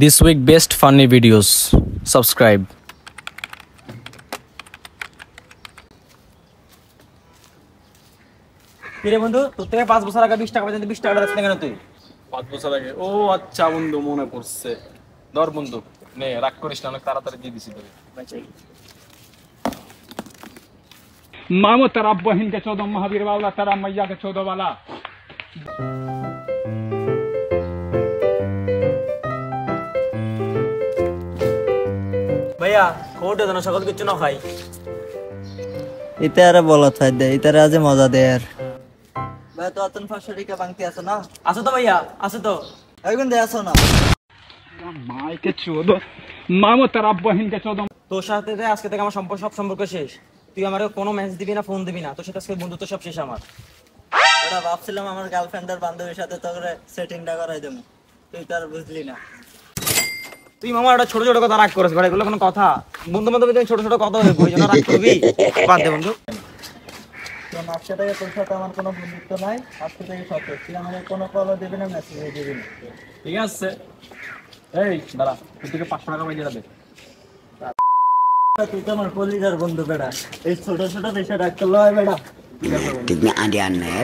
This week best funny videos. Subscribe. কিরে বন্ধু, তোর থেকে 5 বছর আগে 20 টাকা পর্যন্ত 20 টাকা রাখছিস কেন তুই? 5 বছর আগে? ও আচ্ছা বন্ধু, মনে পড়ছে। ধর বন্ধু, নে, রাগ করিস না, অনেক তাড়াতাড়ি দিয়ে দিছি তোকে। मामो तेरा बहन के 14 महावीर वाला, तेरा मैया के 14 वाला। ভাইয়া কোটে জানো সকল কিছু না খাই। ইতারে বলা থাই দে, ইতারে আজ মজা দে আর ভাই। তো আতন 500 টাকা বাংতি আছে না? আছে তো ভাইয়া, আছে তো। এখন দে আসো না। माय के 14, मामो तेरा बहन के 14। তোর সাথে আজকে থেকে আমার সব সম্পর্ক শেষ। তুই আমাকে কোনো মেসেজ দিবি না, ফোন দিবি না। তোর সাথে আজকে বন্ধুত্ব সব শেষ আমার। ওরা ভাবছিলাম আমার গার্লফ্রেন্ডের বান্ধবীর সাথে তোরে সেটিংটা করাই দেবো, তুই তো আর বুঝলি না। তুই মামা একটা ছোট ছোট কথা রাগ করিস, ভাই এগুলো কোনো কথা? বন্ধু বান্ধবী ছোট ছোট কথা হয়ে ওই জন্য রাগ করবি? বাদ দে বন্ধু। তো আজকে থেকে তোর সাথে আমার কোনো বন্ধুত্ব নাই। আজকে থেকে সব শেষ। তুই আমাকে কোনো কলও দিবি না, মেসেজও দিবি না। ঠিক আছে, এই দাঁড়া, তুই থেকে 500 টাকা পাই দে। তুই তো আমার কলিজার বন্ধু বেটা, এই ছোট ছোট বিষয় রাখতে লয় বেটা। Tidnya ada aneh.